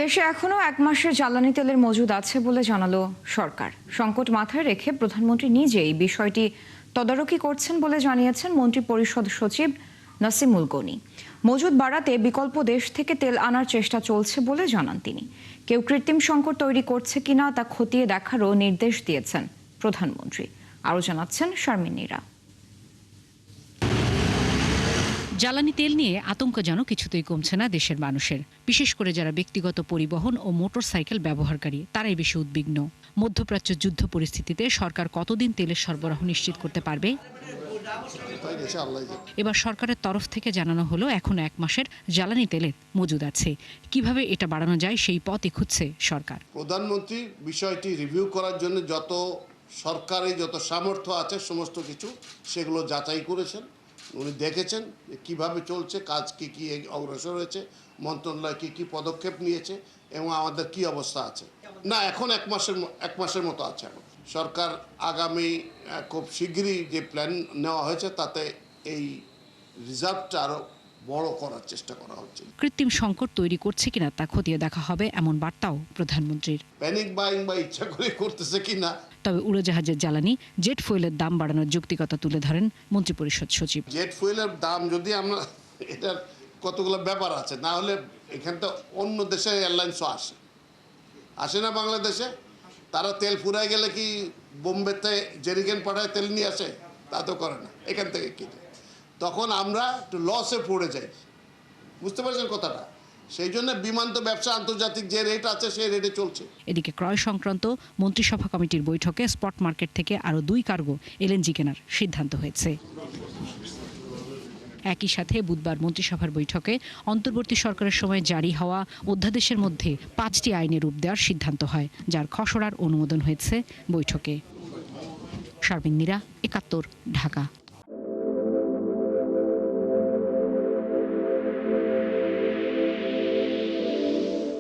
দেশে এখনো 1 মাসের জ্বালানি তেলের মজুদ আছে বলে জানালো সরকার। সংকট মাথায় রেখে প্রধানমন্ত্রী নিজেই বিষয়টি তদারকি করছেন বলে জানিয়েছেন মন্ত্রিপরিষদ সচিব নাসিমুল গনি। মজুদ বাড়াতে বিকল্প দেশ থেকে তেল আনার চেষ্টা চলছে বলে জানান তিনি। কেউ কৃত্রিম সংকট তৈরি করছে কিনা তা খতিয়ে দেখারও নির্দেশ দিয়েছেন প্রধানমন্ত্রী। আরও জানাচ্ছেন শারমিন নীরা। জ্বালানি তেল নিয়ে আতঙ্ক যেন কিছুতেই কমছে না দেশের মানুষের। বিশেষ করে যারা ব্যক্তিগত পরিবহন ও মোটরসাইকেল ব্যবহারকারী তারাই বেশি উদ্বিগ্ন। মধ্যপ্রাচ্য যুদ্ধ পরিস্থিতিতে সরকার কতদিন তেলের সরবরাহ নিশ্চিত করতে পারবে? এবার সরকারের তরফ থেকে জানানো হলো এখনো 1 মাসের জ্বালানি তেলের মজুদ আছে। কিভাবে এটা বাড়ানো যায় সেই পথই খুঁজছে সরকার। প্রধানমন্ত্রী বিষয়টি রিভিউ করার জন্য যত সরকারি যত সামর্থ্য আছে সমস্ত কিছু সেগুলো যাচাই করেছেন। উনি দেখেছেন কিভাবে চলছে, কাজ কি কি অগ্রসর হয়েছে, মন্ত্রণালয় কি কি পদক্ষেপ নিয়েছে এবং আমাদের কি অবস্থা আছে। না, এখন 1 মাসের মতো আছে। এখন সরকার আগামী খুব শীঘ্রই যে প্ল্যান নেওয়া হয়েছে তাতে এই রিজার্ভটা আরও বড় করার চেষ্টা করা হচ্ছে। কৃত্রিম সংকট তৈরি করছে কিনা তা খতিয়ে দেখা হবে এমন বার্তাও প্রধানমন্ত্রীর। প্যানিক বাইং বা ইচ্ছা করে করতেছে কিনা। তবে উড়োজাহাজের জ্বালানি জেট ফুয়েলের দাম বাড়ানোর যৌক্তিকতা তুলে ধরেন মন্ত্রিপরিষদ সচিব। জেট ফুয়েলের দাম যদি আমরা এটার কতগুলো ব্যাপার আছে, না হলে এখান তো অন্য দেশের এয়ারলাইন্সও আসে না বাংলাদেশে। তারা তেল ফুরাই গেলে কি বোম্বেতে জেরিকেন পাঠায় তেল নিয়ে আসে? তা তো করে না, এখান থেকে কিনে। তখন আমরা একটু লসে পড়ে যাই, বুঝতে পারছেন কথাটা। সেই জন্য বিমান তো ব্যবসা আন্তর্জাতিক যে রেট আছে সেই রেটে চলছে। এদিকে ক্রয় সংক্রান্ত মন্ত্রিসভা কমিটির বৈঠকে স্পট মার্কেট থেকে আরও 2 কার্গো এলএনজি কেনার সিদ্ধান্ত হয়েছে। একই সাথে বুধবার মন্ত্রিসভার বৈঠকে অন্তর্বর্তী সরকারের সময় জারি হওয়া অধ্যাদেশের মধ্যে 5টি আইনে রূপ দেওয়ার সিদ্ধান্ত হয়, যার খসড়ার অনুমোদন হয়েছে বৈঠকে। শারমিন নীরা, 71, ঢাকা।